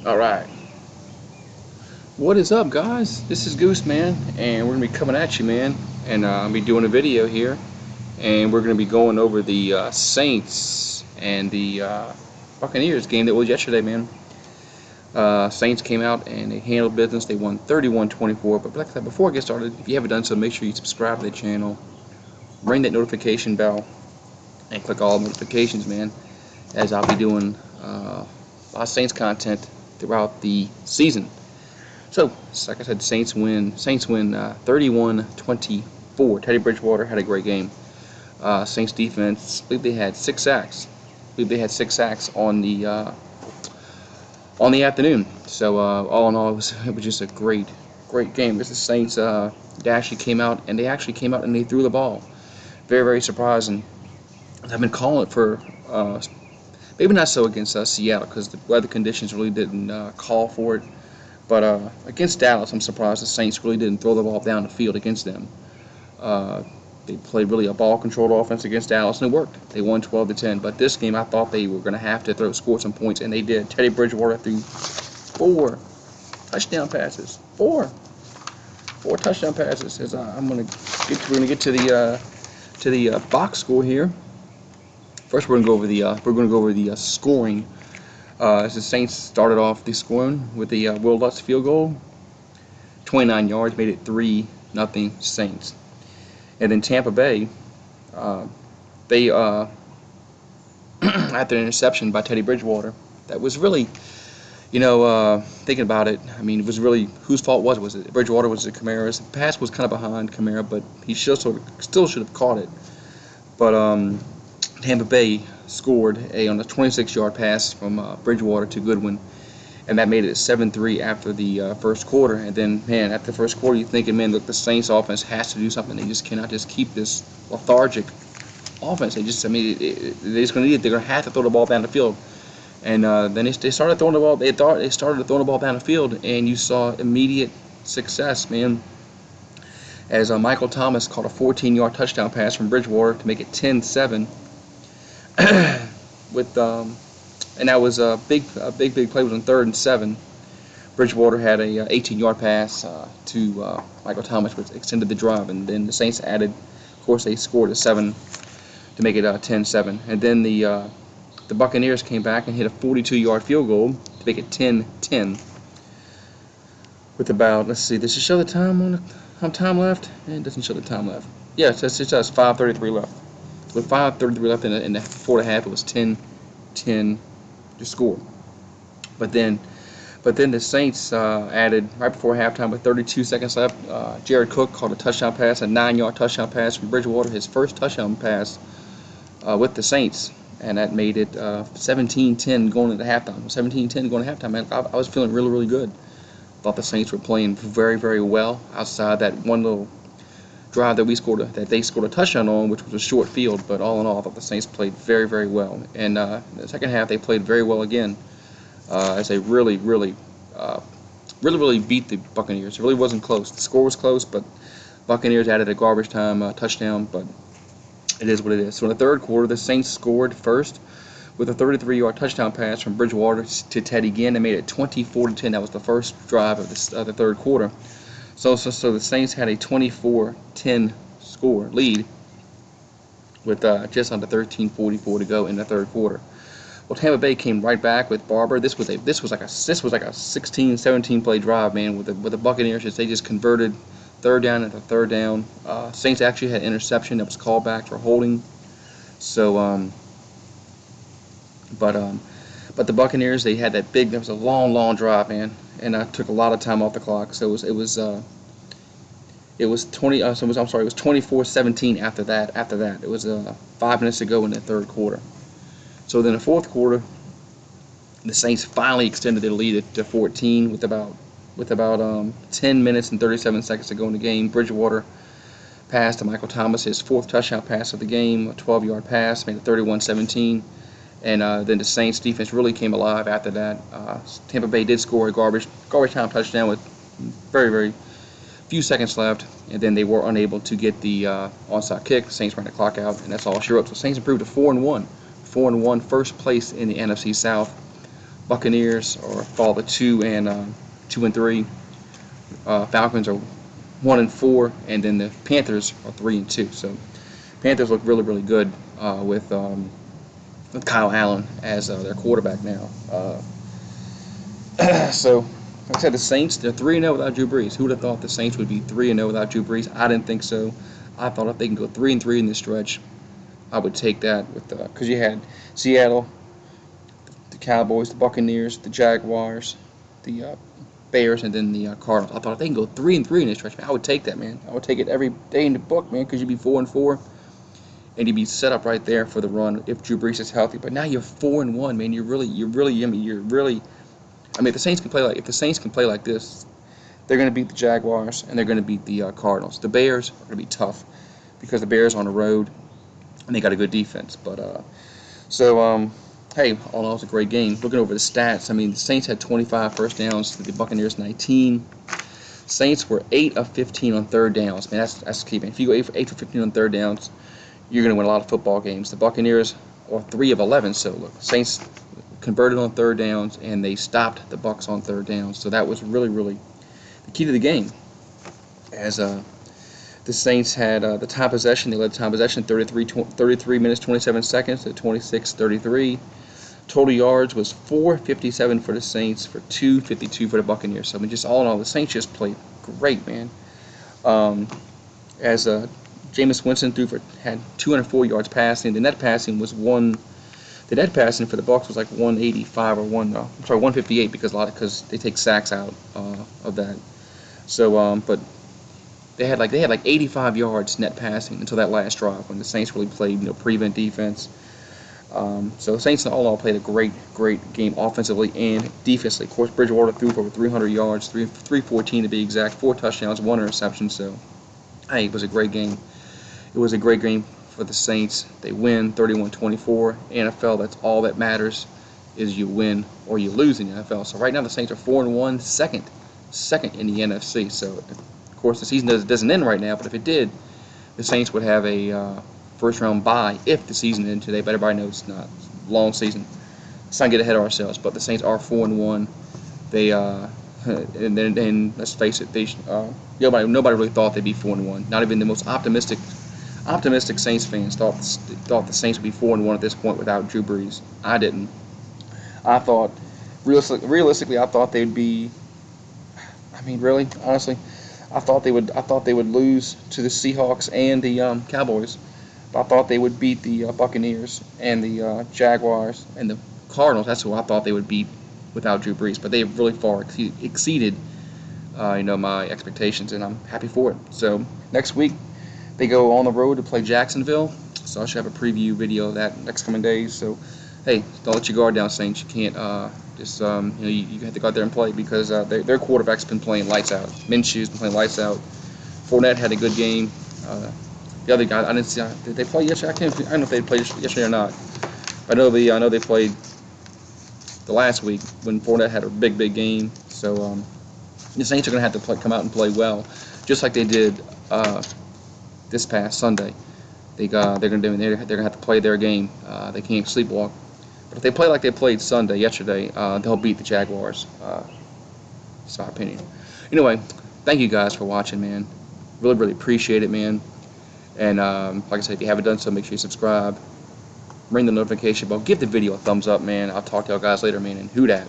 Alright, what is up, guys? This is Goose, man, and we're going to be coming at you, man, and I'll be doing a video here, and we're going to be going over the Saints and the Buccaneers game that was yesterday, man. Saints came out and they handled business. They won 31-24, but like I said, before I get started, if you haven't done so, make sure you subscribe to the channel, ring that notification bell, and click all notifications, man, as I'll be doing a lot of Saints content throughout the season. So, like I said, Saints win 31-24. Teddy Bridgewater had a great game. Saints defense, I believe they had 6 sacks. On the afternoon. So all in all, it was just a great game. Because the Saints they actually came out and they threw the ball. Very surprising. I've been calling it for maybe not so against Seattle, because the weather conditions really didn't call for it. But against Dallas, I'm surprised the Saints really didn't throw the ball down the field against them. They played really a ball-controlled offense against Dallas, and it worked. They won 12-10. But this game, I thought they were going to have to score some points, and they did. Teddy Bridgewater threw 4 touchdown passes. Four touchdown passes. As we're going to get to the box score here. First, we're going to go over the scoring. As the Saints started off the scoring with the Will Lutz field goal, 29 yards, made it 3-0 Saints. And then Tampa Bay, they after an interception by Teddy Bridgewater, that was really, thinking about it, I mean, it was really, whose fault was it? Bridgewater? Was it Kamara's? The pass was kind of behind Kamara, but he still should have caught it. But Tampa Bay scored on a 26-yard pass from Bridgewater to Goodwin, and that made it 7-3 after the first quarter. And then, man, after the first quarter, you're thinking, man, look, the Saints offense has to do something. They just cannot just keep this lethargic offense. They're just going to need it. They're going to have to throw the ball down the field. And then they started throwing the ball. They started throwing the ball down the field, and you saw immediate success, man. As Michael Thomas caught a 14-yard touchdown pass from Bridgewater to make it 10-7. And that was a big play. Was on 3rd and 7. Bridgewater had a 18-yard pass to Michael Thomas, which extended the drive, and then the Saints added. Of course, they scored a 7 to make it 10-7. And then the Buccaneers came back and hit a 42-yard field goal to make it 10-10. With about, let's see, does it show the time on time left? It doesn't show the time left. Yes, it says 5:33 left. With 5:33 left in the before the half, it was 10-10 to score. But then the Saints added right before halftime with 32 seconds left. Jared Cook caught a touchdown pass, a 9-yard touchdown pass from Bridgewater, his first touchdown pass with the Saints, and that made it 17-10 going into halftime. 17-10 going to halftime, man. I was feeling really good. Thought the Saints were playing very well outside that one little drive that they scored a touchdown on, which was a short field. But all in all, I thought the Saints played very well. And in the second half, they played very well again, as they really beat the Buccaneers. It really wasn't close. The score was close, but Buccaneers added a garbage time touchdown. But it is what it is. So in the third quarter, the Saints scored first with a 33-yard touchdown pass from Bridgewater to Teddy again. They made it 24-10. That was the first drive of the third quarter. So the Saints had a 24-10 score lead with just under 13:44 to go in the third quarter. Well, Tampa Bay came right back with Barber. This was like a 16-17 play drive, man. With the Buccaneers, they just converted third down after third down. Saints actually had an interception that was called back for holding. So but the Buccaneers, they had that was a long drive, man, and took a lot of time off the clock. So it was 24-17 after that. It was 5 minutes to go in the third quarter. So then the fourth quarter, the Saints finally extended their lead to 14 with about 10 minutes and 37 seconds to go in the game. Bridgewater passed to Michael Thomas, his 4th touchdown pass of the game, a 12-yard pass, made it 31-17. And then the Saints defense really came alive after that. Tampa Bay did score a garbage time touchdown with very few seconds left, and then they were unable to get the onside kick. The Saints ran the clock out, and that's all she wrote. So Saints improved to 4-1, first place in the NFC South, Buccaneers or fall to 2 and 3. Falcons are 1-4, and then the Panthers are 3-2. So Panthers look really, really good with Kyle Allen as their quarterback now. So, like I said, the Saints, they're 3-0 without Drew Brees. Who would have thought the Saints would be 3-0 without Drew Brees? I didn't think so. I thought if they can go 3-3 in this stretch, I would take that with because you had Seattle, the Cowboys, the Buccaneers, the Jaguars, the Bears, and then the Cardinals. I thought if they can go 3-3 in this stretch, man, I would take that, man. I would take it every day in the book, man, because you'd be 4-4, and you'd be set up right there for the run if Drew Brees is healthy. But now you're 4-1, man. I mean, if the Saints can play like this, they're going to beat the Jaguars and they're going to beat the Cardinals. The Bears are going to be tough because the Bears are on the road and they got a good defense. But hey, all in all, it's a great game. Looking over the stats, I mean, the Saints had 25 first downs, the Buccaneers 19. Saints were 8 of 15 on third downs. Man, that's key, man. If you go 8 for 15 on third downs, you're going to win a lot of football games. The Buccaneers are 3 of 11. So look, Saints converted on third downs and they stopped the Bucs on third downs. So that was really, really the key to the game. As the Saints had the time possession, they led the time possession 33 minutes 27 seconds at 26-33. Total yards was 457 for the Saints for 252 for the Buccaneers. So I mean, just all in all, the Saints just played great, man. As Jameis Winston had 204 yards passing. The net passing was The net passing for the Bucs was like 185 or 158 because they take sacks out of that. So but they had like 85 yards net passing until that last drive when the Saints really played prevent defense. So the Saints all in all played a great game offensively and defensively. Of course, Bridgewater threw for over 300 yards, 314 to be exact, 4 touchdowns, 1 interception. So hey, it was a great game. It was a great game for the Saints. They win 31-24. NFL, that's all that matters, is you win or you lose in the NFL. So right now the Saints are 4-1, second in the NFC. So of course the season doesn't end right now, but if it did, the Saints would have a first round bye if the season ended today. But everybody knows it's not a long season. Let's not get ahead of ourselves. But the Saints are 4-1. They and let's face it, nobody really thought they'd be 4-1. Not even the most optimistic Saints fans thought the Saints would be 4-1 at this point without Drew Brees. I didn't. I thought realistically, I thought they'd be. I mean, really, honestly, I thought they would lose to the Seahawks and the Cowboys. But I thought they would beat the Buccaneers and the Jaguars and the Cardinals. That's who I thought they would beat without Drew Brees. But they have really far exceeded my expectations, and I'm happy for it. So next week they go on the road to play Jacksonville. So I should have a preview video of that next coming days. So hey, don't let your guard down, Saints. You can't you have to go out there and play because their quarterback's been playing lights out. Minshew's been playing lights out. Fournette had a good game. The other guy, I didn't see. Did they play yesterday? I don't know if they played yesterday or not. I know they played the last week when Fournette had a big game. So the Saints are going to have to come out and play well, just like they did this past Sunday. They're going to have to play their game. They can't sleepwalk. But if they play like they played yesterday, they'll beat the Jaguars. That's my opinion. Anyway, thank you guys for watching, man. Really appreciate it, man. And like I said, if you haven't done so, make sure you subscribe. Ring the notification bell. Give the video a thumbs up, man. I'll talk to y'all guys later, man. And who dat?